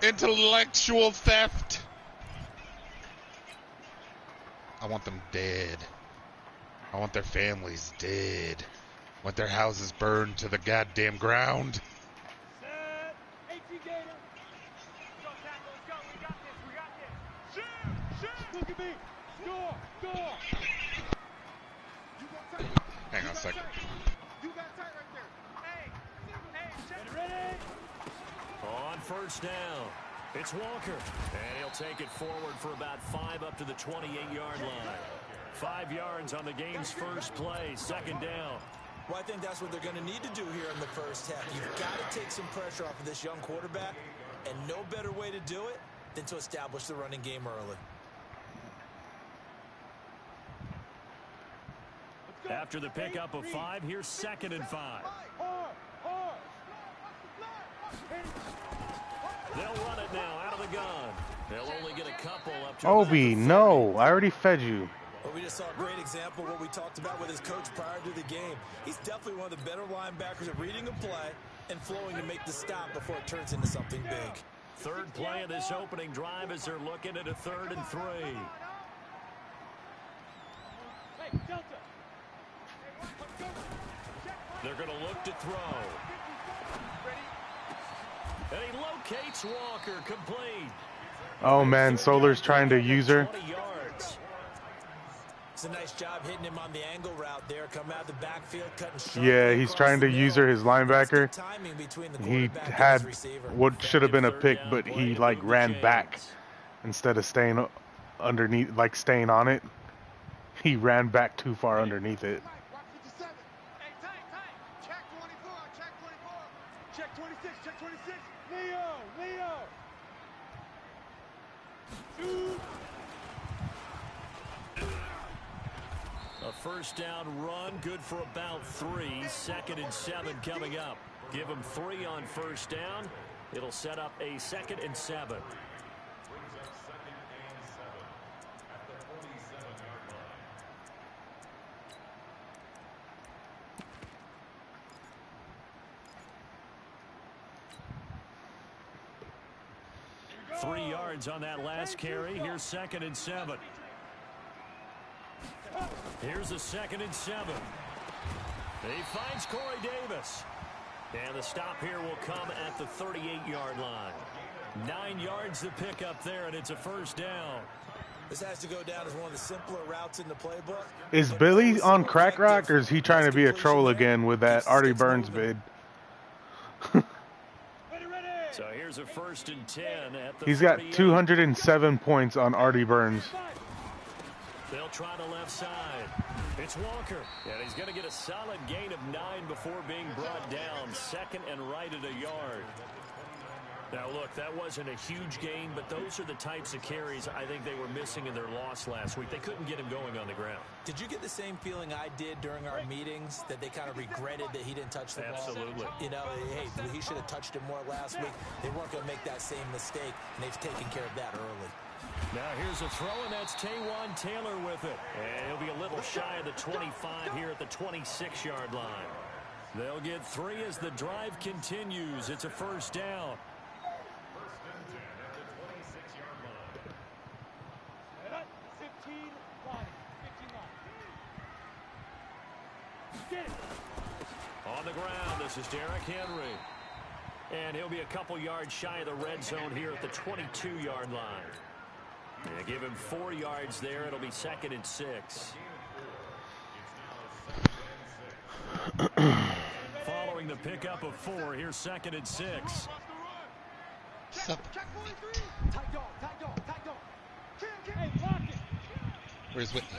Intellectual theft. I want them dead. I want their families dead. I want their houses burned to the goddamn ground. Set. 18 Gator. Go, tackle. Let's go. We got this. We got this. Shoot. Shoot. Look at me. Score. Score. You got tight. Hang on a second. You got tight right there. Hey. Hey. Get ready. On first down, it's Walker. And he'll take it forward for about 5 up to the 28-yard line. 5 yards on the game's first play, second down. Well, I think that's what they're going to need to do here in the first half. You've got to take some pressure off of this young quarterback, and no better way to do it than to establish the running game early. After the pickup of 5, here's 2nd and 5. They'll run it now out of the gun. They'll only get a couple up to Obi, no, I already fed you. Well, we just saw a great example of what we talked about with his coach prior to the game. He's definitely one of the better linebackers at reading a play and flowing to make the stop before it turns into something big. Third play of this opening drive as they're looking at a 3rd and 3. Hey, Delta. They're going to look to throw. And he locates Walker, complete. Oh man, Solar's trying to use her. 20 yards. It's a nice job hitting him on the angle route there. Come out the backfield, cutting short. Yeah, he's trying to use her, his linebacker. He had what should have been a pick, but he like ran back instead of staying underneath, like staying on it. He ran back too far underneath it. Hey, tight. Check 24. Check 24. Check 26. Check 26. Leo. Shoot. A first down run, good for about 3. 2nd and 7 coming up. Give him 3 on first down. It'll set up a 2nd and 7. Three yards on that last carry. Here's 2nd and 7. Here's a 2nd and 7. He finds Corey Davis. And the stop here will come at the 38-yard line. 9 yards to pick up there, and it's a first down. This has to go down as one of the simpler routes in the playbook. Is Billy on crack rock, or is he trying to be a troll again with that Artie Burns bid? So here's a 1st and 10 at the He's got 38. 207 points on Artie Burns. They'll try the left side. It's Walker. And he's going to get a solid gain of 9 before being brought down. 2nd and right at a yard. Now, look, that wasn't a huge gain, but those are the types of carries I think they were missing in their loss last week. They couldn't get him going on the ground. Did you get the same feeling I did during our meetings, that they kind of regretted that he didn't touch the ball? Absolutely. You know, hey, he should have touched it more last week. They weren't going to make that same mistake, and they've taken care of that early. Now here's a throw, and that's Taywan Taylor with it. And he'll be a little shy of the 25 here at the 26-yard line. They'll get 3 as the drive continues. It's a first down. On the ground, this is Derrick Henry. And he'll be a couple yards shy of the red zone here at the 22-yard line. And give him 4 yards there. It'll be 2nd and 6. Following the pickup of 4, here's 2nd and 6. Where's Whitney?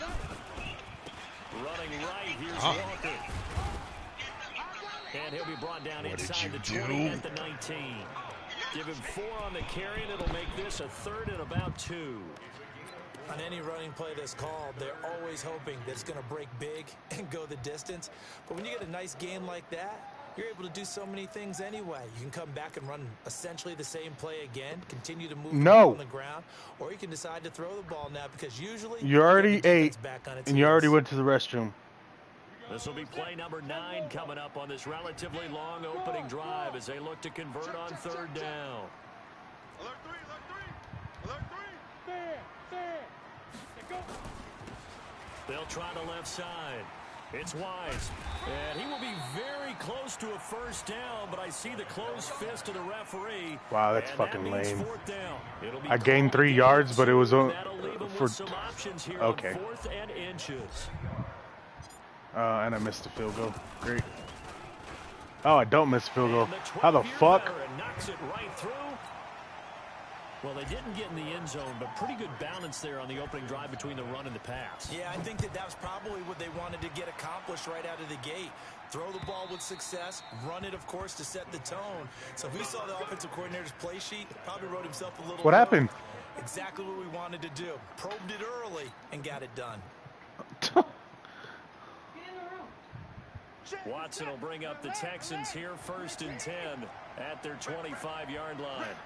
Running right, here's Walker. And he'll be brought down inside the 20 at the 19. Give him 4 on the carry, and it'll make this a 3rd and about 2. On any running play that's called, they're always hoping that it's going to break big and go the distance. But when you get a nice game like that, you're able to do so many things anyway. You can come back and run essentially the same play again, continue to move on the ground, or you can decide to throw the ball now, because usually you already ate and you already went to the restroom. This will be play number 9 coming up on this relatively long opening drive as they look to convert on 3rd down. They'll try the left side. It's Wise. And he will be very close to a first down, but I see the closed fist of the referee. Wow, that's fucking lame. I gained 3 yards, but it was for... Okay. Fourth and inches. And I missed the field goal. Great. Oh, I don't miss the field goal. How the fuck? Knocks it right through. Well, they didn't get in the end zone, but pretty good balance there on the opening drive between the run and the pass. Yeah, I think that was probably what they wanted to get accomplished right out of the gate. Throw the ball with success, run it, of course, to set the tone. So if we saw the offensive coordinator's play sheet, probably wrote himself a little... What happened? Exactly what we wanted to do. Probed it early and got it done. Watson will bring up the Texans here, 1st and 10 at their 25-yard line.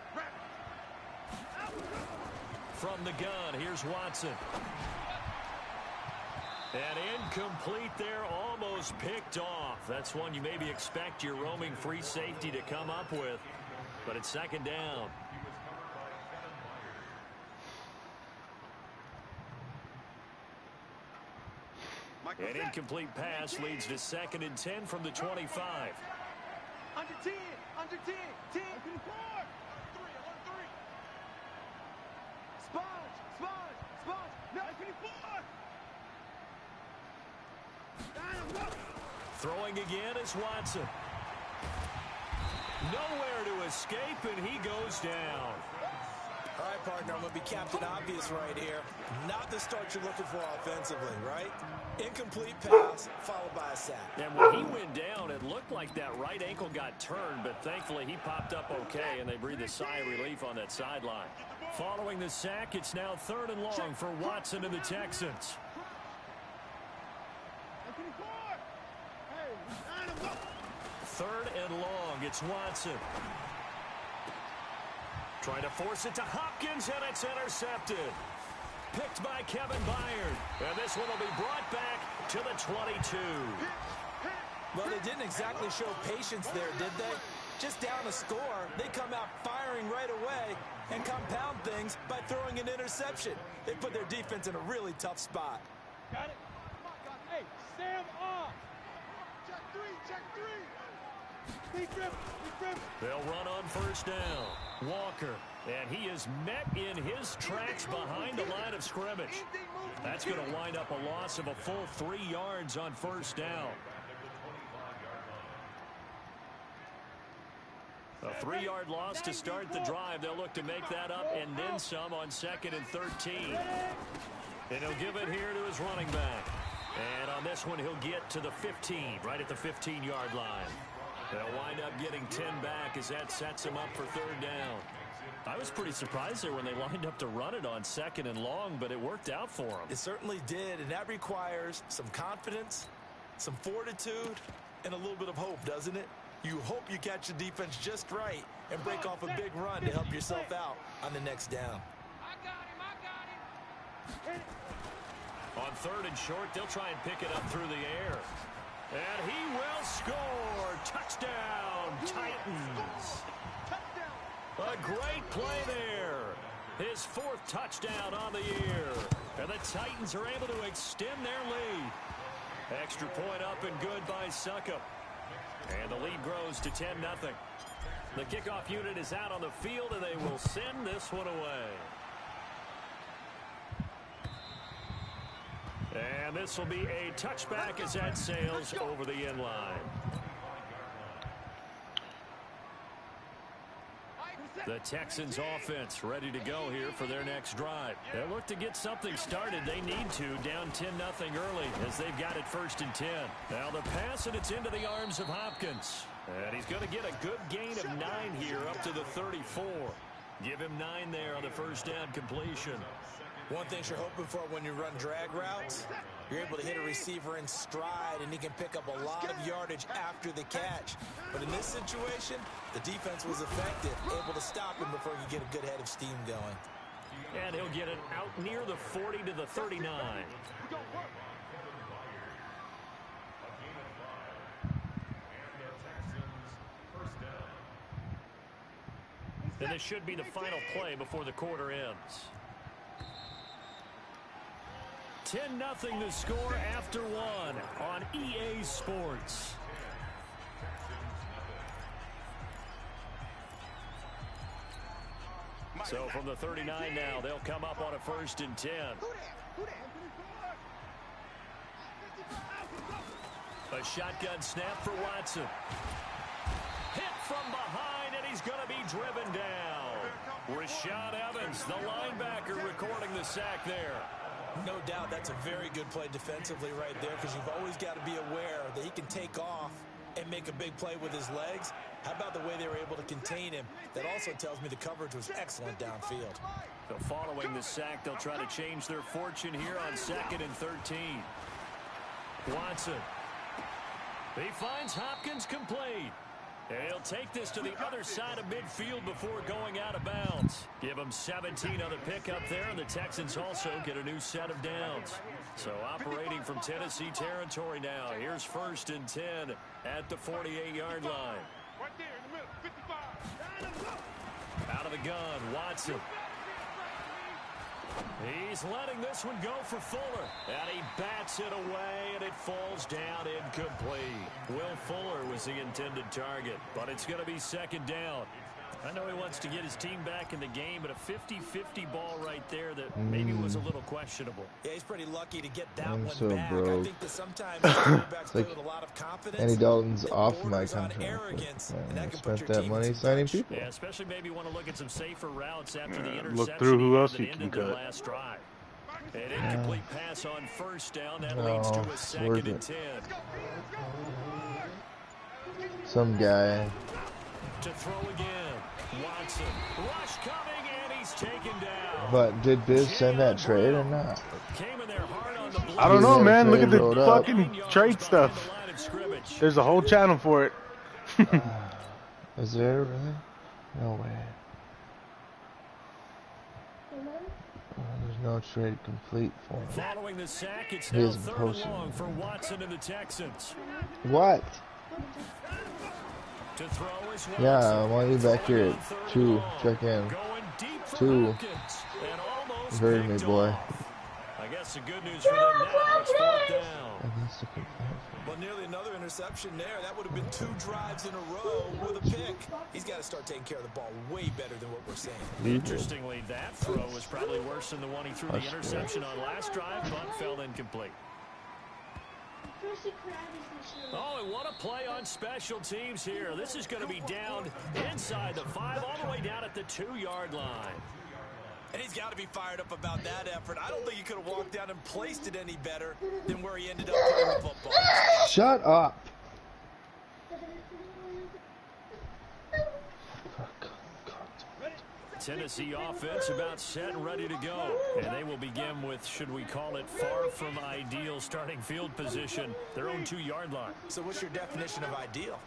From the gun, here's Watson. And incomplete there, almost picked off. That's one you maybe expect your roaming free safety to come up with. But it's 2nd down. An incomplete pass leads to 2nd and 10 from the 25. Under 10, 10. Throwing again is Watson. Nowhere to escape, and he goes down. All right, partner, I'm going to be Captain Obvious right here. Not the start you're looking for offensively, right? Incomplete pass, followed by a sack. And when he went down, it looked like that right ankle got turned, but thankfully he popped up okay, and they breathed a sigh of relief on that sideline. Following the sack, it's now 3rd and long for Watson and the Texans. 3rd and long, it's Watson. Trying to force it to Hopkins, and it's intercepted. Picked by Kevin Byard. And this one will be brought back to the 22. Well, they didn't exactly show patience there, did they? Just down a score, they come out firing right away and compound things by throwing an interception. They put their defense in a really tough spot. Got it? Hey, Sam off. Check three. They'll run on 1st down. Walker, and he is met in his tracks behind the line of scrimmage. That's going to wind up a loss of a full 3 yards on 1st down. A 3-yard loss to start the drive. They'll look to make that up and then some on 2nd and 13. And he'll give it here to his running back. And on this one, he'll get to the 15, right at the 15-yard line. They'll wind up getting 10 back as that sets him up for 3rd down. I was pretty surprised there when they lined up to run it on 2nd and long, but it worked out for them. It certainly did, and that requires some confidence, some fortitude, and a little bit of hope, doesn't it? You hope you catch the defense just right and break off a big run to help yourself out on the next down. I got him. On 3rd and short, they'll try and pick it up through the air. And he will score. Touchdown, Titans. A great play there. His 4th touchdown on the year. And the Titans are able to extend their lead. Extra point up and good by Succop. And the lead grows to 10-0. The kickoff unit is out on the field, and they will send this one away. And this will be a touchback as that sails over the end line. The Texans offense ready to go here for their next drive. They'll look to get something started. They need to, down 10-0 early as they've got it 1st and 10. Now the pass, and it's into the arms of Hopkins. And he's going to get a good gain of 9 here up to the 34. Give him 9 there on the 1st down completion. One thing you're hoping for when you run drag routes, you're able to hit a receiver in stride, and he can pick up a lot of yardage after the catch. But in this situation, the defense was effective, able to stop him before he could get a good head of steam going. And he'll get it out near the 40 to the 39. And this should be the final play before the quarter ends. 10-0 the score after one on EA Sports. So from the 39 now, they'll come up on a 1st and 10. A shotgun snap for Watson. Hit from behind, and he's going to be driven down. Rashad Evans, the linebacker, recording the sack there. No doubt that's a very good play defensively right there, because you've always got to be aware that he can take off and make a big play with his legs. How about the way they were able to contain him? That also tells me the coverage was excellent downfield. So following the sack, they'll try to change their fortune here on 2nd and 13. Watson. He finds Hopkins complete. And he'll take this to the other side of midfield before going out of bounds. Give him 17 on the pickup there, and the Texans also get a new set of downs. So operating from Tennessee territory now. Here's 1st and 10 at the 48-yard line. Right there in the middle, 55. Out of the gun, Watson. He's letting this one go for Fuller. And he bats it away, and it falls down incomplete. Will Fuller was the intended target, but it's going to be 2nd down. I know he wants to get his team back in the game, but a 50-50 ball right there that maybe was a little questionable. Yeah, he's pretty lucky to get that I'm one so back. broke. I think that sometimes quarterbacks play like with a lot of confidence. Andy Dalton's off my borders on contract. arrogance, Like, and I that can put spent your that team money in signing touch. people. Yeah, especially maybe want to look at some safer routes after the interception. Look through who else that he can ended their cut. last drive. An incomplete pass on 1st down. That No, leads to a it's 2nd worth and it. 10. Some guy. To throw again. Watson. Rush coming, and he's taken down. But did Biz send that trade or not? Came in there hard on the block. I don't know, man. Look at the Load up. fucking trade stuff. There's a whole channel for it. Is there really? No way. There's no trade complete for him. Following the sack, it's He now isn't 3rd posting and long it. for Watson and the Texans. What? To throw is Watson. Yeah, I want you back here at 2. Check in. Going deep for 2. Hopkins, and almost You heard me, picked boy. off. I guess the good news for them now, it's 4th down. That needs to complete. Well, nearly another interception there. That would have been 2 drives in a row with a pick. He's got to start taking care of the ball way better than what we're saying. Interestingly, that throw was probably worse than the one he threw the interception on last drive, but fell incomplete. Oh, and what a play on special teams here. This is going to be down inside the 5, all the way down at the 2-yard line. And he's got to be fired up about that effort. I don't think he could have walked down and placed it any better than where he ended up putting the football. Shut up. Tennessee offense about set and ready to go. And they will begin with, should we call it, far from ideal starting field position, their own 2-yard line. So what's your definition of ideal?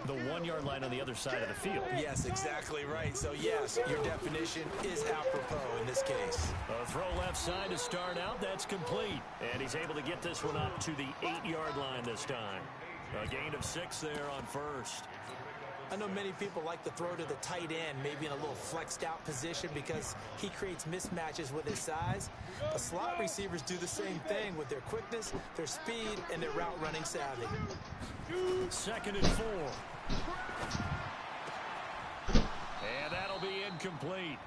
The 1-yard line on the other side of the field. Yes, exactly right. So, yes, your definition is apropos in this case. A throw left side to start out. That's complete. And he's able to get this one up to the 8-yard line this time. A gain of 6 there on 1st. I know many people like to throw to the tight end, maybe in a little flexed out position because he creates mismatches with his size. But slot receivers do the same thing with their quickness, their speed, and their route running savvy. 2nd and 4. And that'll be incomplete.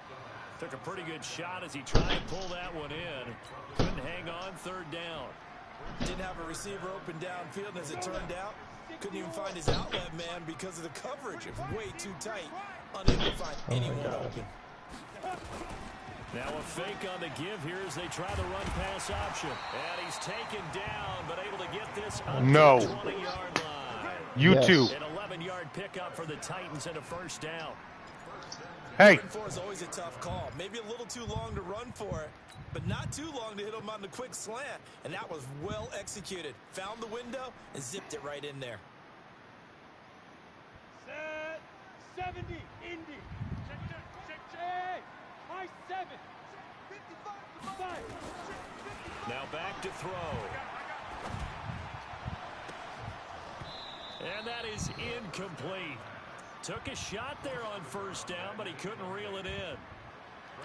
Took a pretty good shot as he tried to pull that one in. Couldn't hang on 3rd down. Didn't have a receiver open downfield, and as it turned out, couldn't even find his outlet man because of the coverage. It was way too tight. Unable to find anyone open. Now a fake on the give here as they try the run pass option. And he's taken down, but able to get this up No. to the 20-yard line. You Yes. too. An 11-yard pickup for the Titans and a 1st down. Hey. Run for is always a tough call. Maybe a little too long to run for it, but not too long to hit him on the quick slant. And that was well executed. Found the window and zipped it right in there. Set 70, Indy. Check. High 7. 55. Now back to throw. And that is incomplete. Took a shot there on 1st down, but he couldn't reel it in.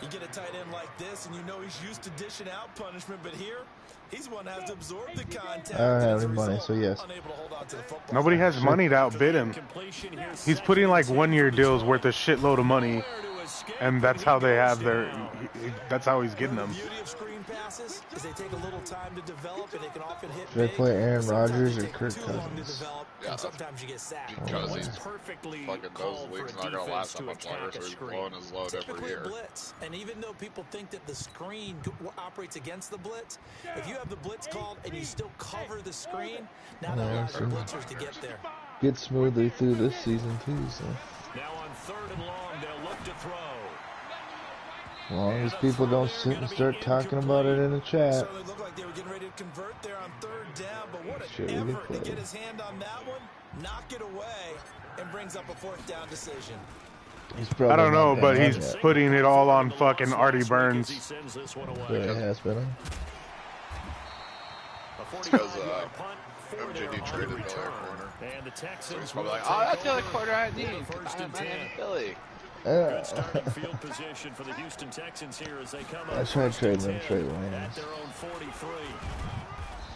You get a tight end like this, and you know he's used to dishing out punishment, but here, he's one that has to absorb the contact. I don't have any money, so yes. Nobody has money to outbid him. He's putting like 1-year deals worth a shitload of money, and that's how they have their. That's how he's getting them. The beauty of screen passes is they take a little time to develop, and they can often hit Should I big. play Aaron Rodgers or Sometimes Kirk they take too long to Cousins? develop, and sometimes you get sacked. Because he's Perfectly fucking those called for leagues a not gonna defense last that to much longer, attack so a he's screen. blowing his load every Typically a year. blitz, and even though people think that the screen operates against the blitz, if you have the blitz called and you still cover the screen, now that allows your blitzers to get there. Get smoothly through this season too. So Now on 3rd and long, they'll look to throw. as long as people don't sit and start talking about it in the chat. Certainly looked like they were getting ready to convert there on 3rd down, but what Shit, an we effort to did play. get his hand on that one, knock it away, and brings up a 4th down decision. He's probably I don't know, not but been on he's yet. putting it all on fucking Artie Burns. Yeah, it has been on. Because MJD traded Billy a corner. And the Texans So he's probably will like, oh, that's take the other over corner I with need. the first and 10. Billy. Good starting field position for the Houston Texans here as they come I up tried first and trading him 10 Trey at Lance. their own 43.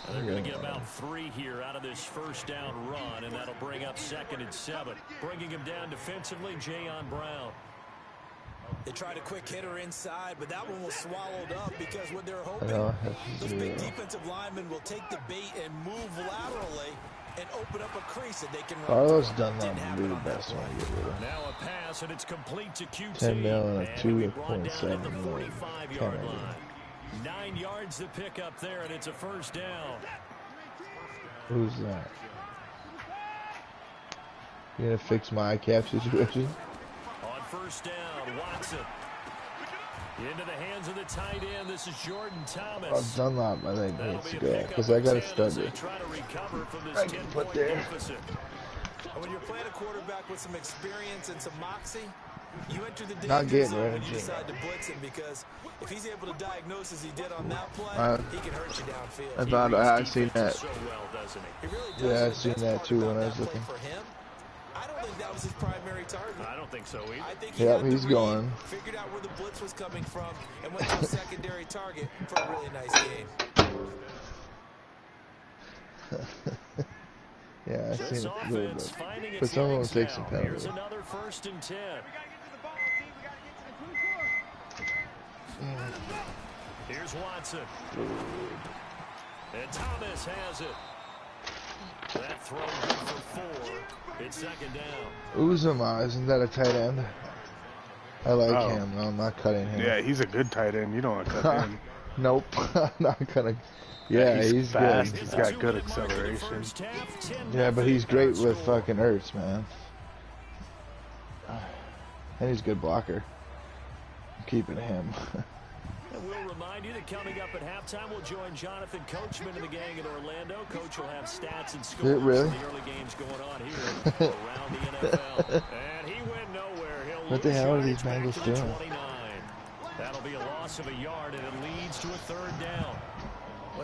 And they're going to get about 3 here out of this first down run, and that'll bring up 2nd and 7. Bringing him down defensively, Jayon Brown. They tried a quick hitter inside, but that one was swallowed up because what they're hoping, know, those that's big zero. defensive linemen will take the bait and move laterally and open up a crease that they can run. Carlos through. Dunlap Didn't would happen be the on that best play. one to get rid of. Now a pass, and it's complete to QT. 10 mil and a And he'll be brought 2.7 down at the million. 45-yard 10 line. 9 yards to pick up there, and it's a first down. Who's that? You gonna fix my cap situation? On first down, Watson. Into the hands of the tight end. This is Jordan Oh, Thomas. Dunlop, I think That'll needs be to a go pickup because I of got a 10 as starter. they try to recover from this I can put 10-point there. deficit. And when you're playing a quarterback with some experience and some moxie, you enter the Not danger getting zone rid when of you Jim. decide to blitz him because if he's able to diagnose as he did on that play, he can hurt you downfield. I thought I seen that. So well, doesn't he? He really does. Yeah, The I've seen best that part too about when I that was play looking. For him, I don't think that was his primary target. I don't think so either. I think he Yep, had the he's read, going. figured out where the blitz was coming from, and went to a secondary target for a really nice game. Yeah, I've This seen it a little offense bit. finding But its someone will legs take now. some Here's penalties. another 1st and 10. Here's Watson. And Thomas has it. That throw good for 4. It's 2nd down. Uzama, isn't that a tight end? I like Oh. him. No, I'm not cutting him. Yeah, he's a good tight end. You don't want to cut him. Nope, I'm not gonna. Yeah, he's fast. good. He's got good acceleration. Yeah, but he's great with fucking Ertz, man. And he's a good blocker. I'm keeping him. And we'll remind you that coming up at halftime, we'll join Jonathan Coachman and the gang in Orlando. Coach will have stats and scores really? from the early games going on here around the NFL. And he went nowhere. He'll What the lose hell are yardage these back Bengals to the doing? 29. That'll be a loss of a yard, and it leads to a 3rd down.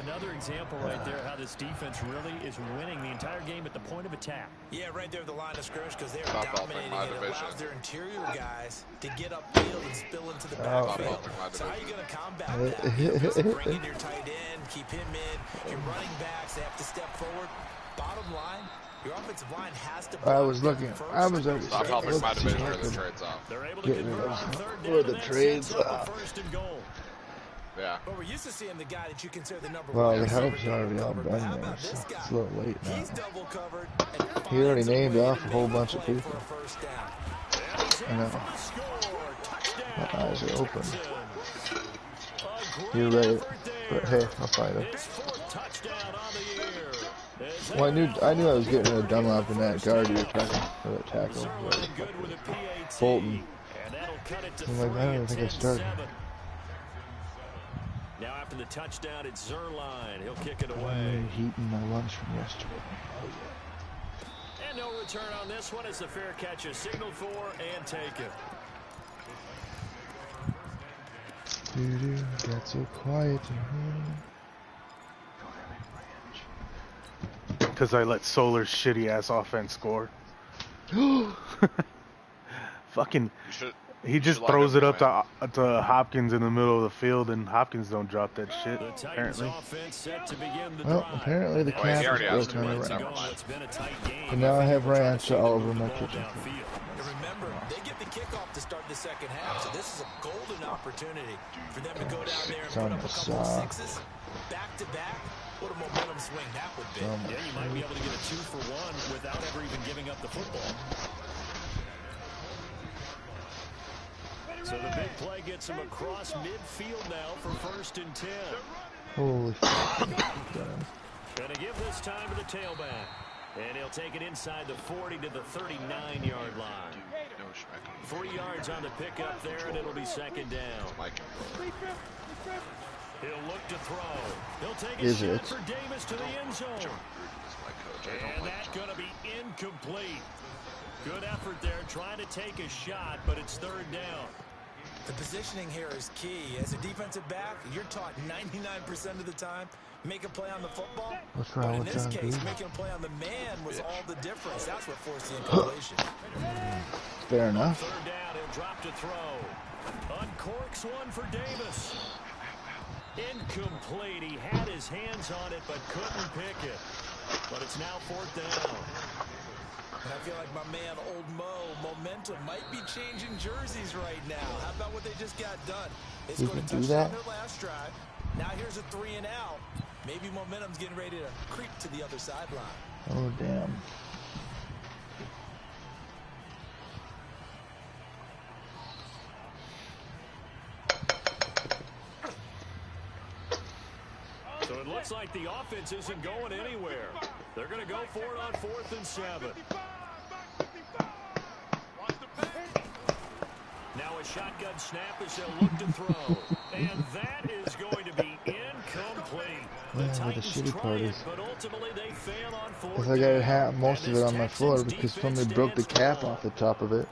Another example right there how this defense really is winning the entire game at the point of attack. Yeah, right there at the line of scrimmage because they're Top off dominating my it. It division. allows their interior guys to get upfield and spill into the Top backfield. off my So how are you division. going to combat that? You obviously bring in your tight end, keep him in. Your running backs, they have to step forward. Bottom line, your offensive line has to. I was looking. I was already Stop starting helping to my look to see division if I where the could trades off. They're able to get rid convert of on 3rd where down, the and that trades sets up a are. 1st and goal. Yeah. But we're used to seeing the guy that you consider the number Well, one. the receiver help's double already all covered. done But how there, about so this guy? it's a little late now. He's double covered. And He already finds a named way off to a whole make bunch of play people. for a first down. I know. Touchdown. My eyes are open. A great You're right, effort but there. hey, I'll fight him. His 4th touchdown on the year. As Well, I knew I was getting rid of they're Dunlop in that first guard you were down. talking for that tackle. Zerline good with a PAT. Bolton. And that'll cut it to I'm like, I don't 3 think I at started. 10-7. Now after the touchdown, it's Zerline. He'll kick it away. I'm eating my lunch from yesterday. And no return on this one as the fair catch is signaled for and taken. Doo-doo, got so quiet in here. Because I let Solar's shitty ass offense score. Fucking You should. He just throws it up to Hopkins in the middle of the field, and Hopkins don't drop that shit, apparently. Well, apparently the cap is broken on the Rams. And now I have ranch all over my kitchen. Remember, they get the kickoff to start the second half, so this is a golden opportunity for them to go down there and put up a couple of sixes back to back. What a momentum swing that would be. Yeah, you might be able to get a 2-for-1 without ever even giving up the football. So the big play gets him across midfield now for 1st and 10. Holy fuck. Gonna give this time to the tailback. And he'll take it inside the 40 to the 39-yard line. 3 yards on the pickup there, and it'll be 2nd down. He'll look to throw. He'll take a shot for Davis to the end zone. And that's going to be incomplete. Good effort there, trying to take a shot, but it's 3rd down. The positioning here is key. As a defensive back, you're taught 99% of the time, make a play on the football. What's wrong with John? In this case, making a play on the man was all the difference. That's what forced the incompletion. Fair enough. 3rd down, he'll drop to throw. Uncorks one for Davis. Incomplete. He had his hands on it, but couldn't pick it. But it's now 4th down. And I feel like my man, Old Mo, momentum might be changing jerseys right now. How about what they just got done? They scored a touchdown on their last drive. Now here's a 3 and out. Maybe momentum's getting ready to creep to the other sideline. Oh, damn. So it looks like the offense isn't going anywhere. They're going to go for it on 4th and 7. Now a shotgun snap as they'll look to throw. And that is going to be incomplete. The Titans try it, but ultimately they fail on 4th Because I got most of it on my floor because somebody broke the cap off the top of it.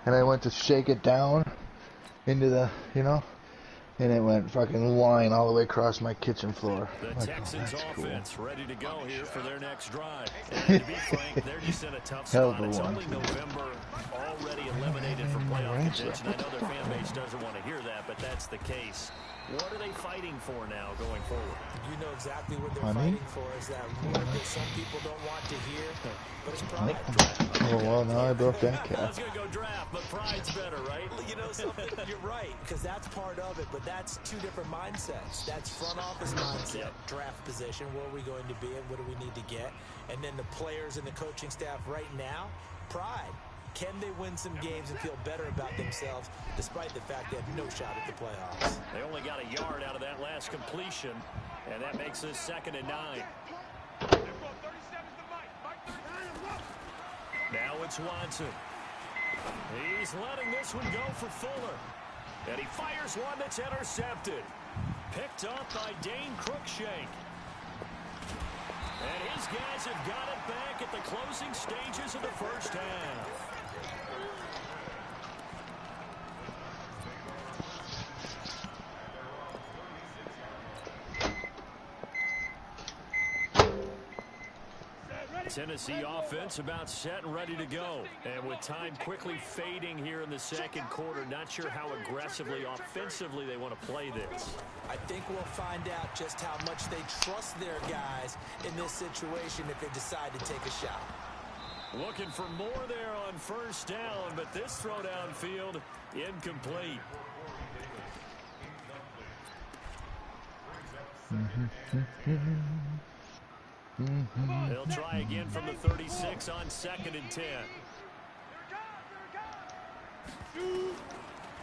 And I went to shake it down into the, you know, and it went fucking line all the way across my kitchen floor. The Texans offense ready to go here for their next drive. And to be frank, they're just in a tough spot. It's only November, already eliminated from playoff contention. I know their fan base doesn't want to hear that, but that's the case. What are they fighting for now going forward? You know exactly what they're fighting for is that word that some people don't want to hear, but it's pride. Oh, well, now I broke that cap. I was going to go draft, but pride's better, right? You know something? You're right, because that's part of it, but that's 2 different mindsets. That's front office mindset, draft position, where are we going to be and what do we need to get? And then the players and the coaching staff right now, pride. Can they win some games and feel better about themselves, despite the fact they have no shot at the playoffs? They only got a yard out of that last completion, and that makes this 2nd and 9. Now it's Watson. He's letting this one go for Fuller. And he fires one that's intercepted. Picked up by Dane Cruikshank. And his guys have got it back at the closing stages of the 1st half. Tennessee offense about set and ready to go. And with time quickly fading here in the 2nd quarter, not sure how aggressively, offensively they want to play this. I think we'll find out just how much they trust their guys in this situation if they decide to take a shot. Looking for more there on 1st down, but this throw downfield incomplete. They'll try again from the 36 on 2nd and 10.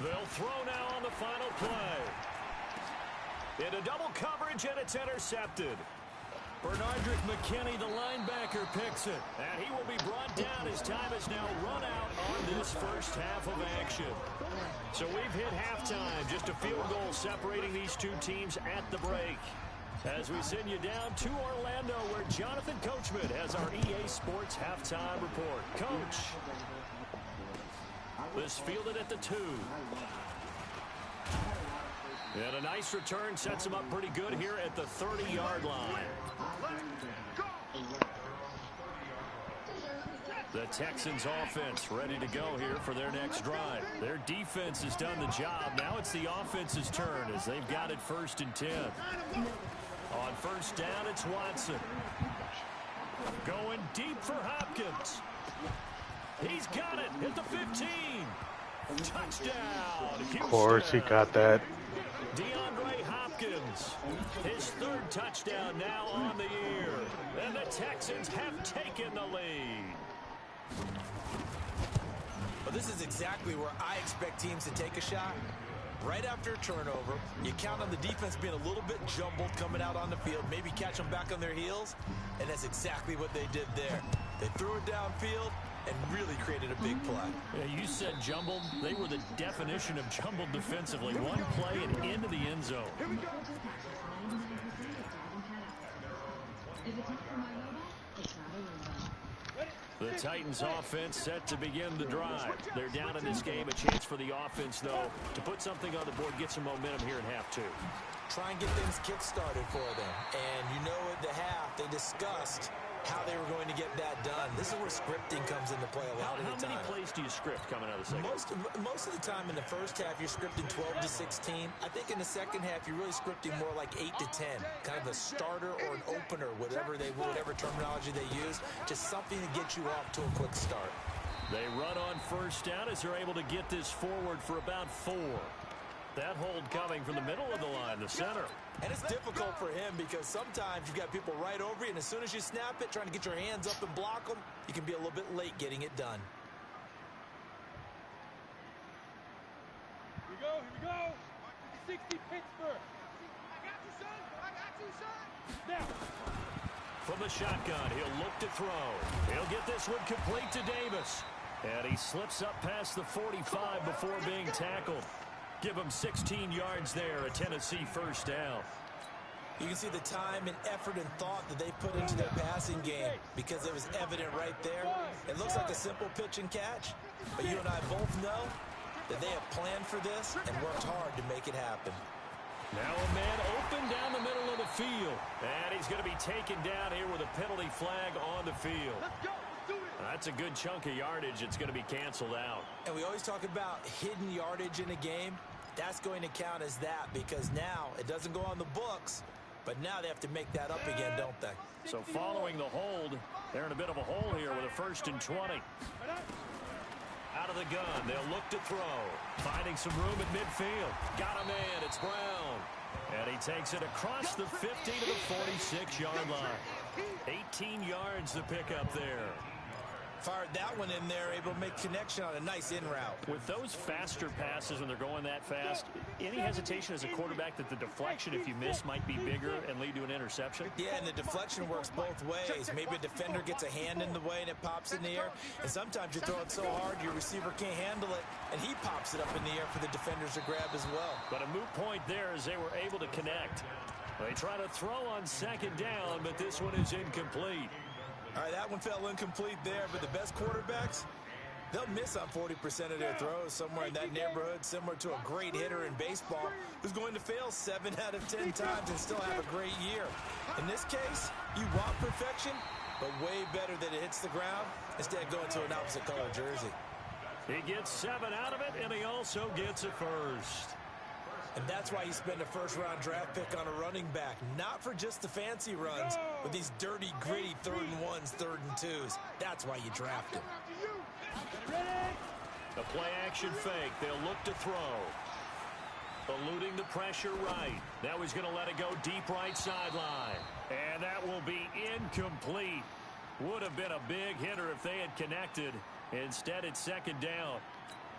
They'll throw now on the final play. Into double coverage, and it's intercepted. Bernardrick McKinney, the linebacker, picks it. And he will be brought down as time has now run out on this 1st half of action. So we've hit halftime. Just a field goal separating these 2 teams at the break. As we send you down to Orlando, where Jonathan Coachman has our EA Sports halftime report. Coach. This fielded at the 2. And a nice return sets him up pretty good here at the 30-yard line. The Texans offense ready to go here for their next drive. Their defense has done the job. Now it's the offense's turn as they've got it 1st and 10. On 1st down, it's Watson. Going deep for Hopkins. He's got it at the 15. Touchdown, Houston. Of course he got that. DeAndre Hopkins, his 3rd touchdown now on the year. And the Texans have taken the lead. Well, this is exactly where I expect teams to take a shot. Right after a turnover, you count on the defense being a little bit jumbled coming out on the field, maybe catch them back on their heels, and that's exactly what they did there. They threw it downfield and really created a big play. Yeah, you said jumbled. They were the definition of jumbled defensively. One play and into the end zone. The Titans offense set to begin the drive. They're down in this game. A chance for the offense, though, to put something on the board, get some momentum here in half 2. Try and get things kick-started for them. And you know at the half, they discussed how they were going to get that done. This is where scripting comes into play a lot of the time. How many plays do you script coming out of the second? Most of the time in the first half, you're scripting 12 to 16. I think in the second half, you're really scripting more like 8 to 10. Kind of a starter or an opener, whatever terminology they use. Just something to get you off to a quick start. They run on 1st down as they're able to get this forward for about 4. That hold coming from the middle of the line, the center. And it's difficult for him because sometimes you've got people right over you, and as soon as you snap it, trying to get your hands up and block them, you can be a little bit late getting it done. Here we go. 60 Pittsburgh. I got you, son. Now. From the shotgun, he'll look to throw. He'll get this one complete to Davis. And he slips up past the 45 before being tackled. Give him 16 yards there, a Tennessee 1st down. You can see the time and effort and thought that they put into their passing game because it was evident right there. It looks like a simple pitch and catch, but you and I both know that they have planned for this and worked hard to make it happen. Now a man open down the middle of the field. And he's going to be taken down here with a penalty flag on the field. That's a good chunk of yardage. It's going to be canceled out. And we always talk about hidden yardage in a game. That's going to count as that because now it doesn't go on the books, but now they have to make that up again, don't they? So following the hold, they're in a bit of a hole here with a 1st and 20. Out of the gun, they'll look to throw. Finding some room at midfield. Got a man, it's Brown. And he takes it across the 50 to the 46-yard line. 18 yards to pick up there. Fired that one in there, able to make connection on a nice in route. With those faster passes when they're going that fast, any hesitation as a quarterback that the deflection, if you miss, might be bigger and lead to an interception? Yeah, and the deflection works both ways. Maybe a defender gets a hand in the way and it pops in the air. And sometimes you throw it so hard your receiver can't handle it, and he pops it up in the air for the defenders to grab as well. But a moot point there as they were able to connect. They try to throw on 2nd down, but this one is incomplete. All right, that one fell incomplete there, but the best quarterbacks, they'll miss on 40% of their throws, somewhere in that neighborhood, similar to a great hitter in baseball who's going to fail 7 out of 10 times and still have a great year. In this case, you want perfection, but way better that it hits the ground instead of going to an opposite color jersey. He gets 7 out of it, and he also gets a 1st. And that's why you spend a 1st-round draft pick on a running back. Not for just the fancy runs, but these dirty, gritty 3rd and 1s, 3rd and 2s. That's why you draft him. The play-action fake. They'll look to throw. Eluding the pressure right. Now he's going to let it go deep right sideline. And that will be incomplete. Would have been a big hitter if they had connected. Instead, it's 2nd down.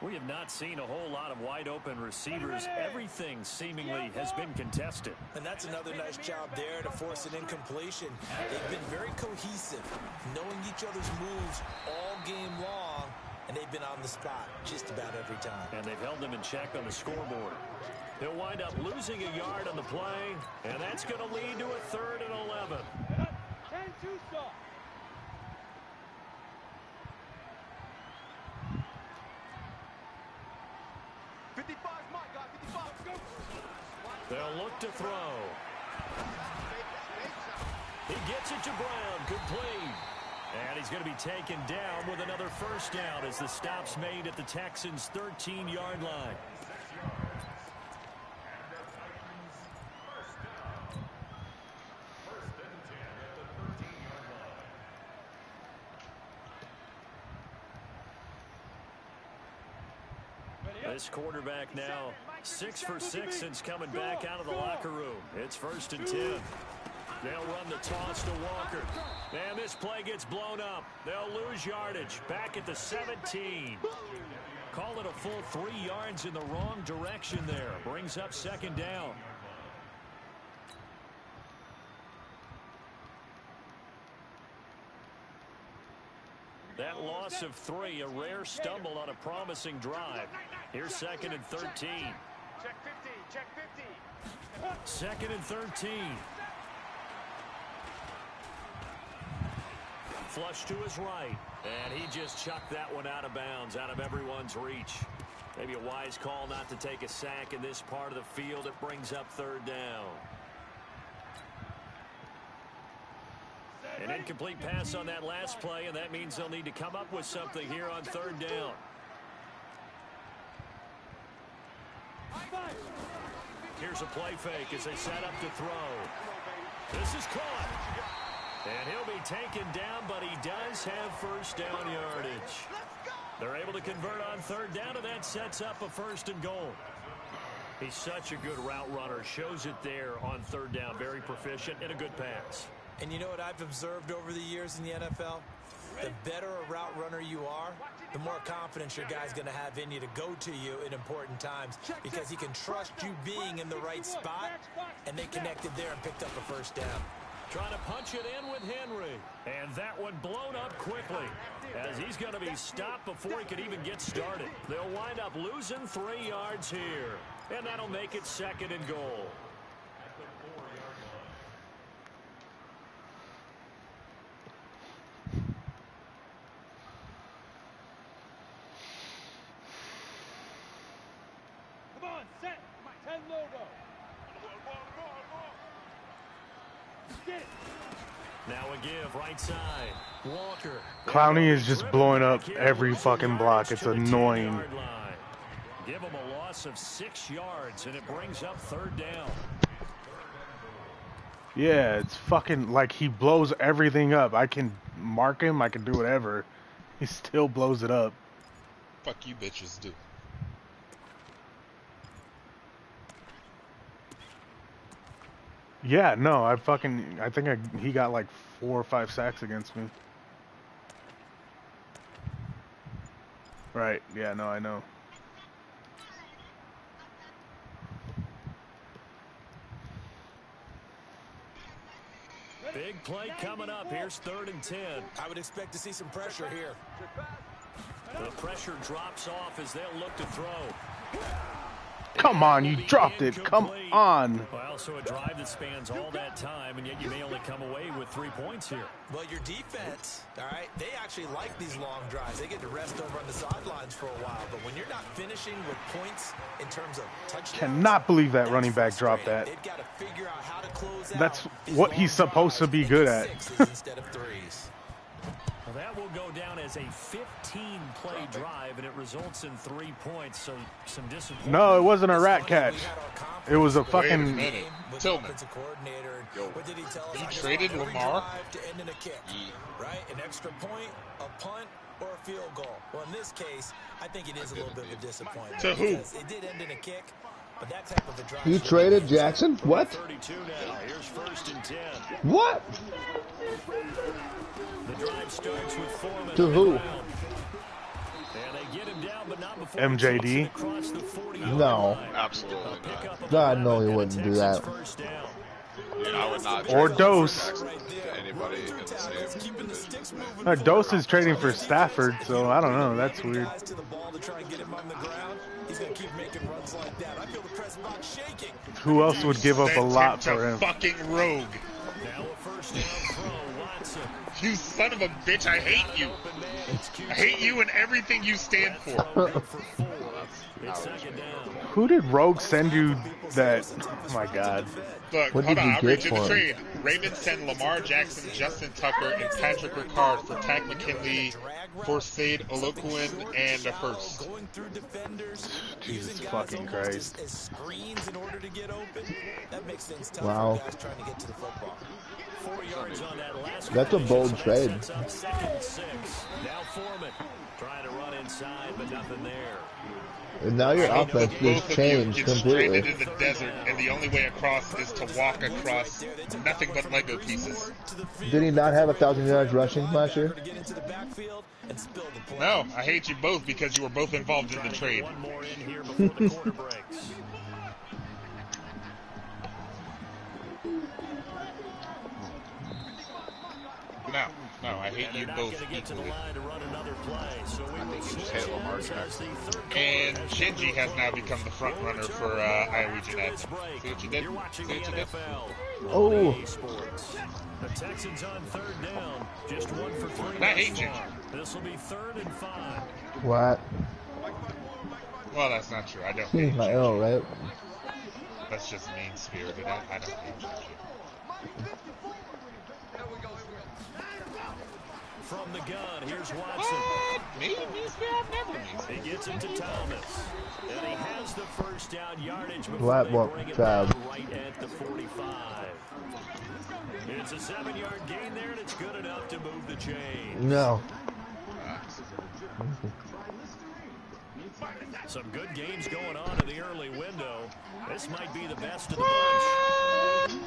We have not seen a whole lot of wide-open receivers. Everything seemingly has been contested. And that's another nice job there to force an incompletion. They've been very cohesive, knowing each other's moves all game long, and they've been on the spot just about every time. And they've held them in check on the scoreboard. He'll wind up losing a yard on the play, and that's going to lead to a 3rd and 11. And Tucson. They'll look to throw. He gets it to Brown, complete. And he's going to be taken down with another first down as the stop's made at the Texans' 13-yard line. This quarterback now 6 for 6 since coming back out of the locker room. It's 1st and 10. They'll run the toss to Walker. And this play gets blown up. They'll lose yardage. Back at the 17. Call it a full 3 yards in the wrong direction there. Brings up 2nd down. That loss of 3, a rare stumble on a promising drive. Here's 2nd and 13. Check 50, check 50. 2nd and 13. Flush to his right. And he just chucked that one out of bounds, out of everyone's reach. Maybe a wise call not to take a sack in this part of the field. It brings up 3rd down. An incomplete pass on that last play, and that means they'll need to come up with something here on 3rd down. Here's a play fake as they set up to throw. This is caught. And he'll be taken down, but he does have 1st down yardage. They're able to convert on 3rd down, and that sets up a 1st and goal. He's such a good route runner. Shows it there on 3rd down. Very proficient and a good pass. And you know what I've observed over the years in the NFL? The better a route runner you are, the more confidence your guy's going to have in you to go to you in important times because he can trust you being in the right spot, and they connected there and picked up a 1st down. Trying to punch it in with Henry. And that one blown up quickly as he's going to be stopped before he could even get started. They'll wind up losing 3 yards here. And that'll make it 2nd and goal. Come on, set. 10 logo. Get it. Now a give, right side. Walker. Clowney is just blowing up every fucking block. It's annoying. Give him a loss of 6 yards, and it brings up 3rd down. Yeah, it's fucking like he blows everything up. I can mark him, I can do whatever. He still blows it up. Fuck you bitches do. Yeah, no, I think he got like 4 or 5 sacks against me. Right, yeah, no, I know. Big play coming up. Here's 3rd and 10. I would expect to see some pressure here. The pressure drops off as they'll look to throw. Come on, you dropped it. Come on. Well, so a drive that spans all that time, and yet you may only come away with 3 points here. Well, your defense, all right, they actually like these long drives. They get to rest over on the sidelines for a while. But when you're not finishing with points in terms of touchdowns, Cannot believe that running back dropped that. They've got to figure out how to close out. That's what he's supposed to be good at. Instead of 3s. Well, that will go down as a 15-play drive, and it results in 3 points, so some disappointment. No, it wasn't a rat catch. It was a fucking... Tillman. Yo. What did he tell us? You traded Lamar? To end in a kick, right? An extra point, a punt, or a field goal. Well, in this case, I think it is a little bit of a disappointment. To who? It did end in a kick, but that type of a drive... You traded Jackson? What? 32 now. Here's 1st and 10. What? The drive starts with Foreman. To who? And they get him down, but not before MJD? across the 40 No. Absolutely not. God, no, he wouldn't do that. Yeah, I would not Or trade Dose. to anybody in the same. Dose is trading for Stafford, so I don't know. That's weird. Who else would give up a lot for him? Fucking rogue. Now a 1st down throw. You son of a bitch, I hate you. I hate you and everything you stand for. Who did Rogue send you that? Oh my God. Look, What hold did on, you I'll get read you for the him? trade. Ravens send Lamar Jackson, Justin Tucker, and Patrick Ricard for Tack McKinley, for Sade Oloquin, and a first. Jesus fucking Christ. Screens in order to get open. That makes things tough Wow. for guys trying to get to the football. 4 yards on that last That's a bold so that trade. sets up 2nd and 6. Now Foreman trying to run inside, but nothing there. And now your I hope offense that just both of you changed get completely. stranded in the desert, and the only way across is to walk across nothing but Lego pieces. Did he not have 1,000 yards rushing last year? No, I hate you both because you were both involved in the trade. One more in here before the quarter breaks. No, I hate you both equally. I think you just hate Lamar Jackson. And Shinji has now become the front runner for Iowa Jeanette. See what you did? See what you did? Oh. The Texans on 3rd down. Just 1 for 3. I hate Shinji. This will be 3rd and 5. What? Well, that's not true. I don't He's hate my Shinji. L, right? That's just mean-spirited. I don't hate Shinji. From the gun, here's Watson. Me? Mean-spirited? Never mean-spirited. He gets it to Thomas. And he has the first down yardage before What? they What? bring it Tab. down right at the 45. It's a 7-yard gain there, and it's good enough to move the chains. No. Some good games going on in the early window. This might be the best of the bunch.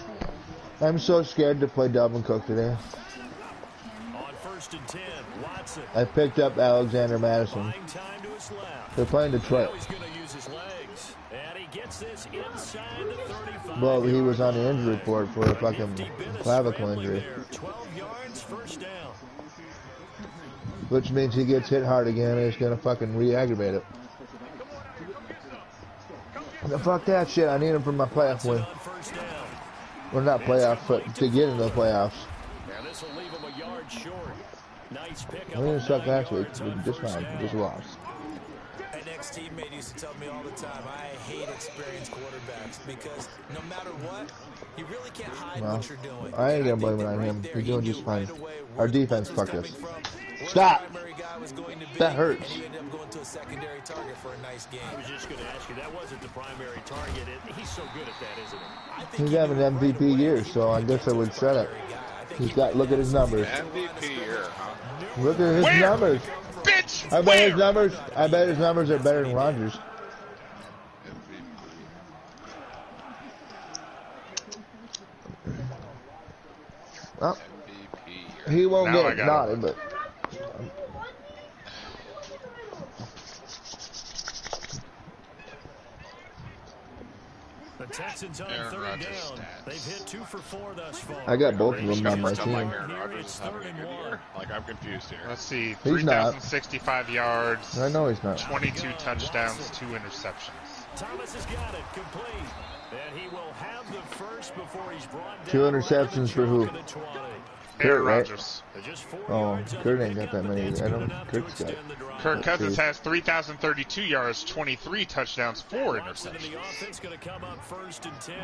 I'm so scared to play Dalvin Cook today. On 1st and 10, Watson. I picked up Alexander Madison. Buying time to his left. They're playing Detroit. Now he's going to use his legs. And he gets this inside the 35. Well, he was on the injury report for a fucking clavicle injury. 12 yards, first down. Which means he gets hit hard again and it's gonna fucking re-aggravate it. No, fuck that shit. I need him for my playoff win. Well, not playoff, but to get into the playoffs. And this will leave him a yard short. Nice pick We didn't suck last week. We just fine. We just lost. An ex-teammate used to tell me all the time, I hate experienced quarterbacks because no matter what, you really can't hide Well, what you're doing. I ain't gonna blame it on him. He's doing just fine. Our defense fucked us. Stop! That hurts. He ended up going to a secondary target for a nice game. I was just going to ask you, that wasn't the primary target. He's so good at that, isn't he? He's having an MVP year, so I guess I would shut up. He's got, look at his numbers. MVP year, huh? Look at his numbers. Bitch! I bet his numbers are better than Rodgers. Well, he won't Now get nodded, but The Texans on Aaron 3rd Rodgers down. stats. They've hit 2 for 4 thus far. I got both of He's them on my gonna tell team. Aaron Rodgers is having a good year. Like, I'm confused here. Let's see. He's not. 3,065 yards. I know he's not. 22 touchdowns, 2 interceptions. Thomas has got it complete. And he will have the first before he's brought down. 2 interceptions for who? Kurt, right? Rodgers. Oh, Kurt ain't got that many. I don't. Kurt's got. Kirk Cousins see. has 3,032 yards, 23 touchdowns, 4 Watson and interceptions. the offense going to come up 1st and 10.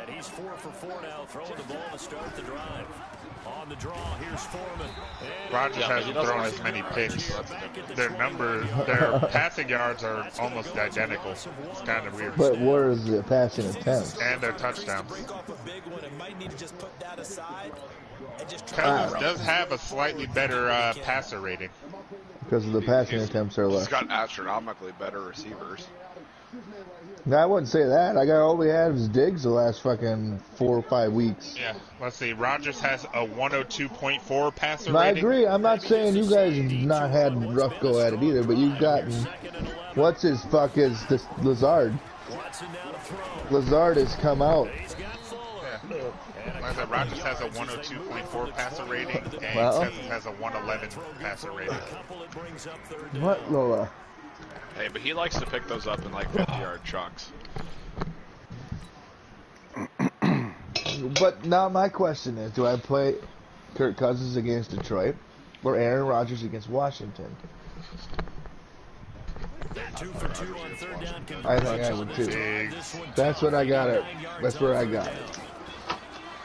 And he's 4 for 4 now, throwing the ball to start the drive. On the draw, here's Foreman. Rodgers hasn't thrown as many picks. Their passing yards are almost identical. It's kind of weird. But where is the passing attempts? And their touchdowns. Break off a big one and might need to just put that aside and just try Cousins does have a slightly better passer rating. Because of the passing attempts are He's less. got astronomically better receivers. No, I wouldn't say that. I got all we had was Diggs the last fucking 4 or 5 weeks. Yeah, let's see. Rodgers has a 102.4 passer And I rating. agree. I'm not saying you guys have not had a rough go at it either, but you've gotten what's his fuck is this Lazard. Lazard has come out. Like I said, Rodgers has a 102.4 passer rating, and Well. Cousins has a 111 passer rating. What, Lola? Hey, but he likes to pick those up in like 50-yard chunks. But now my question is, do I play Kirk Cousins against Detroit or Aaron Rodgers against Washington? They're 2 for 2 on third down. I think I would too. That's what I got it. That's where I got it.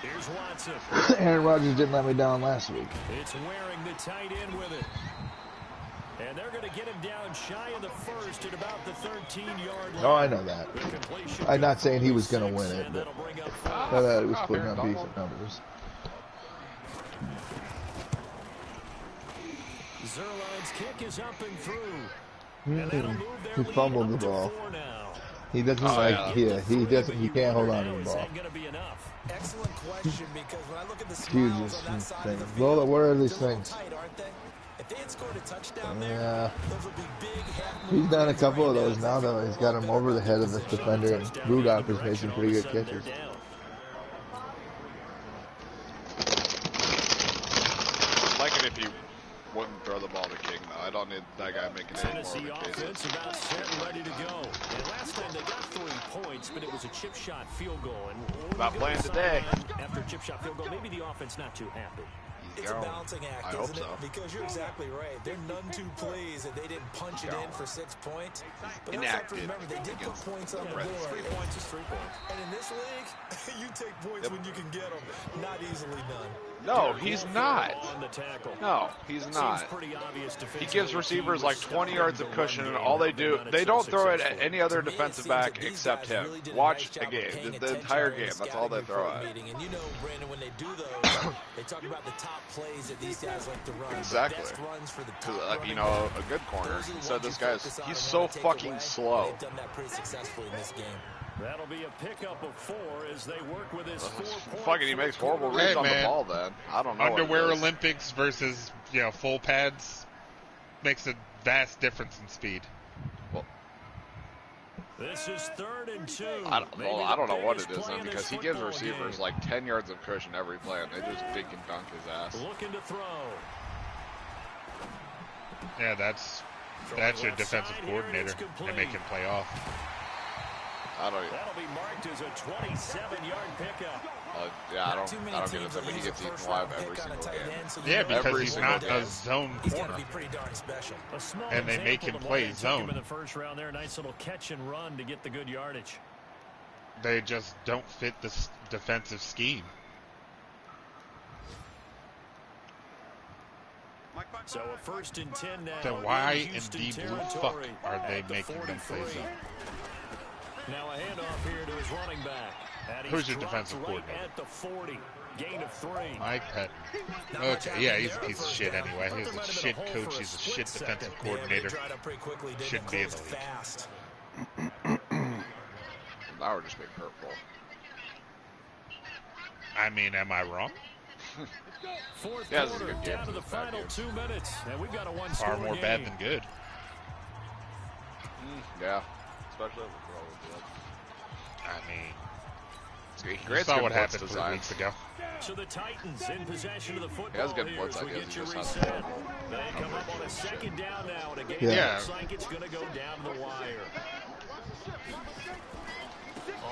Here's Watson. Aaron Rodgers didn't let me down last week. It's wearing the tight end with it. And they're going to get him down shy of the first at about the 13-yard line. Oh, I know that. I'm not saying he was going to win it, but I thought he was putting up decent numbers. Zerline's kick is up and through. And that'll move their He lead fumbled up the to ball. 4 now. He doesn't he doesn't, he can't hold on to the ball. Going to be enough. Excellent question, because when I look at the Huge smiles on that side thing. of the field, Well, what are these they're a little things? tight, aren't they? If they had scored a touchdown Yeah. there, those would be big half He's done a couple of those now, though. He's got him over the head of the defender, and Rudolph has made some pretty good catches. Like it if you wouldn't throw the ball to King, though. I don't need that guy making any more Tennessee of a offense about set and ready to go. And last time they got 3 points, but it was a chip shot field goal. And when Not you go playing to the today. sideline after a chip shot field goal, maybe the offense not too happy. It's a balancing act, I hope isn't it? so. Because you're exactly right. They're none too pleased that they didn't punch it in for 6 points. But also have to Enacted remember, they did put points on the board. 3 points is 3 points. And in this league, you take points when you can get them. Not easily done. No, he's not. On the tackle. No, he's not. Seems pretty obvious He gives receivers like 20 yards of cushion, and all they do, they don't throw it at any other defensive back except him. Watch the game, the entire game. That's all they throw at. And you know, Brandon, when they do those, they talk about the top plays that these guys like to run. Exactly. The best runs for the top Because, you running know, back. a good corner Those are the said ones this you guy's, focus on he's and so wanna take fucking away. slow. They've done that pretty successfully in this game. That'll be a pickup of 4 as they work with his 4 points. Fucking, he makes horrible reads Hey, on the man. ball then. I don't know. Underwear what it is. Olympics versus, full pads makes a vast difference in speed. This is 3rd and 2. I don't know what it is play then, in this because he gives football receivers game. like 10 yards of cushion every play, and they just dink and dunk his ass. Looking to throw. Yeah, that's your defensive coordinator and make him play off. That'll be marked as a 27-yard pickup. Yeah, I don't get it, but he gets eaten alive every single game. Yeah, because Every he's single not game. a zone He's got to corner. be pretty darn special. A small And they make him example, the play way they took zone. him in the first round there. Nice little catch and run to get the good yardage. They just don't fit this defensive scheme. So a 1st and 10 now. Then why in in Houston the blue fuck territory are they at the making them play 43. zone? Now a handoff here to his running back. And he's Who's your dropped defensive right coordinator? at the 40. Gain of 3. Mike Pettin. Okay, yeah, he's a piece of shit anyway. He's a shit coach. He's a shit defensive coordinator. Shouldn't be in the league. Fast. Now we're just being hurtful. I mean, am I wrong? 4th Yeah, this is a quarter, good game. down to the final 2 minutes. And we've got a one-score Far more game. bad than good. Yeah, especially with the roll. I mean, He you creates saw good what blitz happened 3 designs. weeks ago. So the Titans in possession of the football. He has good here blitz as we ideas, get he you just has to reset. They come up on a 2nd down now, and a game Yeah. looks like it's going to go down the wire.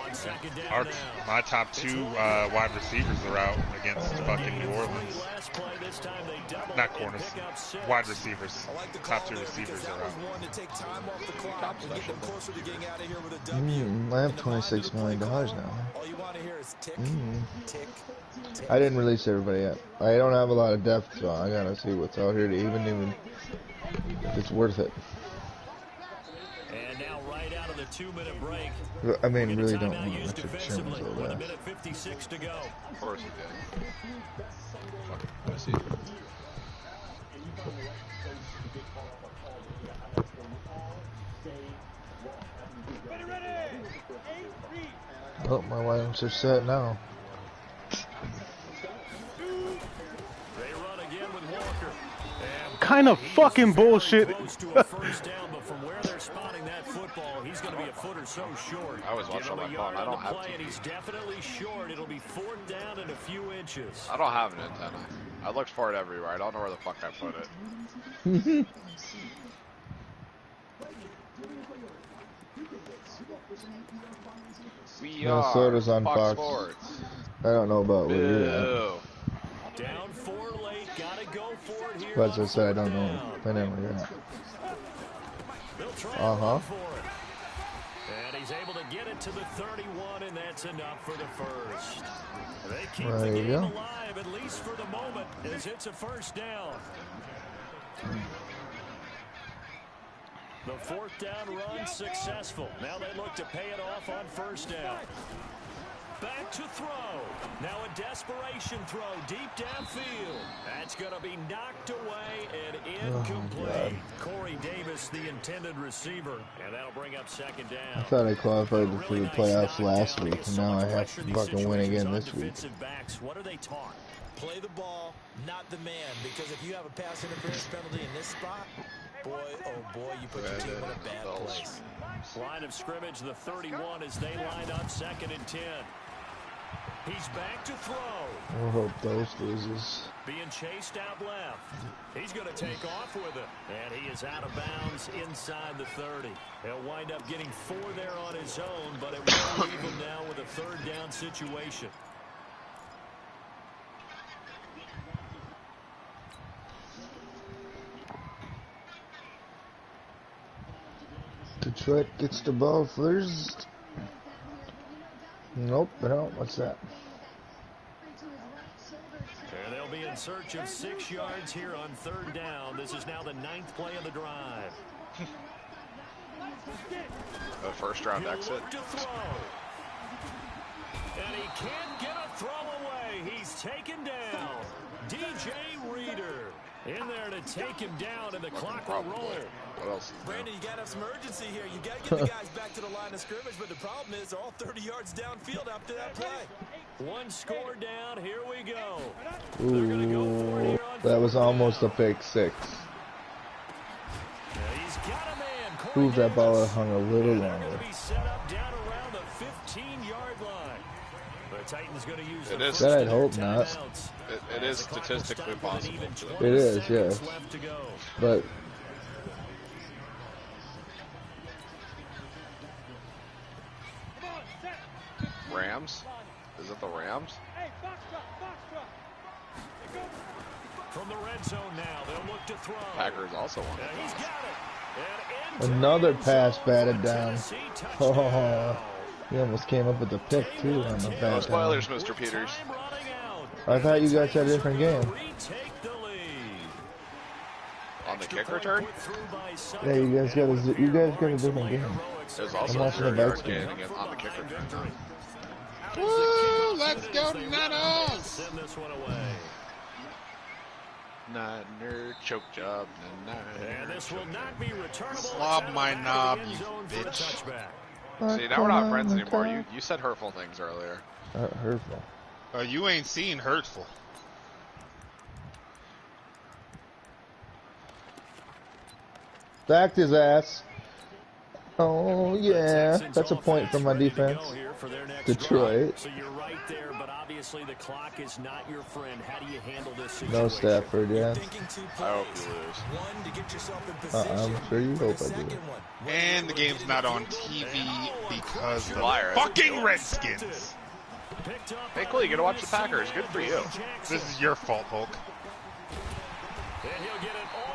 On 2nd down now. My top 2 wide receivers are out against fucking New Orleans. Last play, this time they double Not and corners. pick up 6. Wide receivers. I like the Top call 2 there receivers because are that was out. one to take time off the clock and get them closer to getting out of here with a W. I have $26 million now. All you want to hear is tick, tick, tick. I didn't release everybody yet. I don't have a lot of depth, so I gotta see what's out here to even if it's worth it. And now right out of the 2-minute break. I mean, really Timeout don't want used much of defensively Sherman's with a left. minute 56 to go. Of course he did. Fucking pussy. Oh, my lines are set now. They run again with Walker. And Kind of fucking bullshit. close to a 1st down, but from where they're spotting that football, he's going to be a foot or so short. I always watch Give him on a my yard phone. I on don't the have play, and TV. he's definitely short. It'll be 4th down and a few inches. I don't have an antenna. I looked for it everywhere. I don't know where the fuck I put it. We Minnesota's are on Fox Fox. Sports. I don't know about where you're at. Boo. Down 4 That's what I said. I don't know. I know where you're at. And he's able to get it to the 31, and that's enough for the first. They keep There the you game go. alive, at least for the moment, as it's a first down. The fourth down run successful. Now they look to pay it off on first down. Back to throw. Now a desperation throw deep downfield. That's going to be knocked away and incomplete. Corey Davis, the intended receiver, and that'll bring up second down. I thought I qualified for the playoffs last week, and now I have to fucking win again this week. What are they taught? Play the ball, not the man, because if you have a pass interference penalty in this spot, boy, oh boy, you put your team in a bad place. Line of scrimmage, the 31, as they line up 2nd and 10. He's back to throw. I hope those loses. Being chased out left. He's going to take off with it. And he is out of bounds inside the 30. He'll wind up getting 4 there on his own, but it will leave him now with a 3rd down situation. Detroit gets the ball first. Nope, no, what's that? And they'll be in search of 6 yards here on 3rd down. This is now the 9th play of the drive. A first-round exit. And he can't get a throw away. He's taken down. DJ Reader in there to take him down, and the clock will roll. What else? Brandon, you got to have some urgency here. You got to get the guys back to the line of scrimmage, but the problem is they're all 30 yards downfield after that play. 1 score down. Here we go. Ooh, that was almost a pick 6. He's got a man. Ooh, that ball hung a little longer. Be set up down around the 15-yard line. The Titans going to use it is. That I'd hope not. It is statistically possible. It is, yes. But Rams? Is it the Rams? From the red zone now, they'll look to throw. Packers also want it. He's got it. Another pass batted down. Oh, he almost came up with the pick too on the No bat. spoilers, Mr. Peters. I thought you guys had a different game. On the kick return? Yeah, you guys got a different game. There's also I'm watching the 30-yard Bucks game. gain on the kick return. Woo! Let's go, Nutters! Send this one away. Niner choke job. And this will not be returnable. Slob my knob, you bitch. See, now we're not friends anymore. You said hurtful things earlier. Hurtful. You ain't seen hurtful. Backed his ass. Oh yeah, that's a point from my defense. Detroit. So you're right there, but obviously the clock is not your friend. How do you handle this situation? No Stafford, yeah. I hope you lose. I'm sure you hope I do. And the game's not on TV because the liar. fucking Redskins. Hey, cool, you get to watch the Packers. Good for you. This is your fault, Hulk.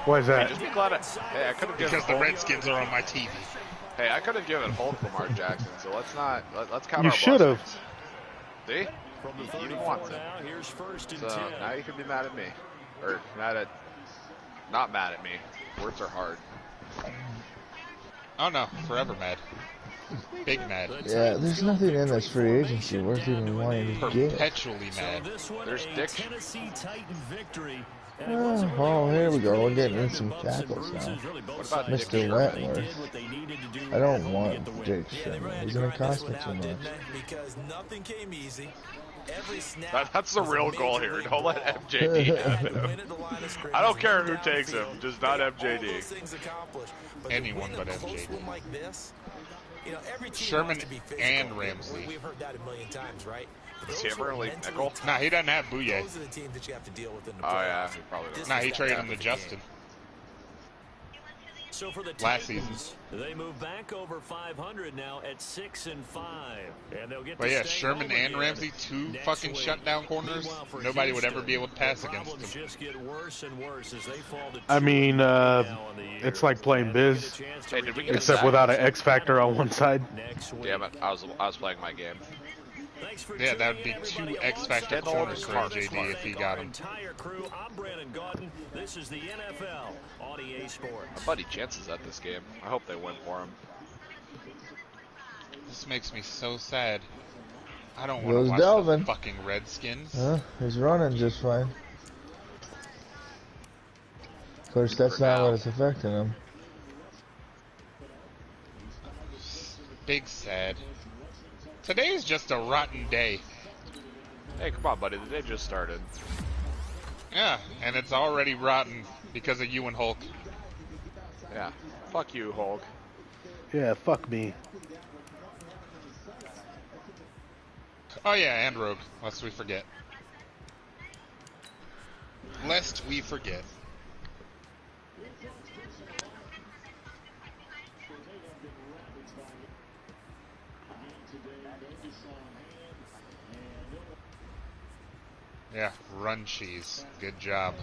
What is that? Just be glad hey, I could have given Because the Redskins are on my TV. Hey, I could have given Hulk Lamar Jackson, so let's count You our should have. See? You didn't want to. So now you can be mad at me. Or not mad at me. Words are hard. Oh no, forever mad. Big mad. Yeah, there's nothing in this free agency worth even wanting to get. Perpetually mad. There's Dick. Oh, here we go. We're getting in some tackles now. What about Mr. Wentworth. I don't want Jake Sherman. He's going to cost me too much. That's the real goal here. Don't let MJD have him. I don't care who takes him, just not MJD. Anyone but MJD. Sherman and Ramsey. We've heard that a million times, right? Is he ever leave nickel? Nah, he doesn't have Bouye. Those are the teams that you have to deal with in the Oh playoffs. yeah, he probably does. Nah, he traded him to Justin. So for the last Titans, they move back over 500 now at 6-5, and they'll get. But yeah, Sherman and Ramsey, two fucking shutdown corners. Nobody would ever be able to pass against them. Just get worse and worse as they fall to I mean, it's like playing Biz, Hey, did we get except without an X factor on one side. Damn it, I was playing my game. Yeah, that would be two X Factor corners for JD if he got him. Crew, I'm Brandon Gaudin. This is the NFL on EA Sports. My buddy Chance is at this game. I hope they win for him. This makes me so sad. I don't want to Goes watch Dalvin. the fucking Redskins. He's running just fine. Of course, that's not what it's affecting him. Big sad. Today is just a rotten day. Hey, come on, buddy. The day just started. Yeah, and it's already rotten because of you and Hulk. Yeah. Fuck you, Hulk. Yeah, fuck me. Oh yeah, and Rogue, lest we forget. Lest we forget. Yeah, run cheese. Good job.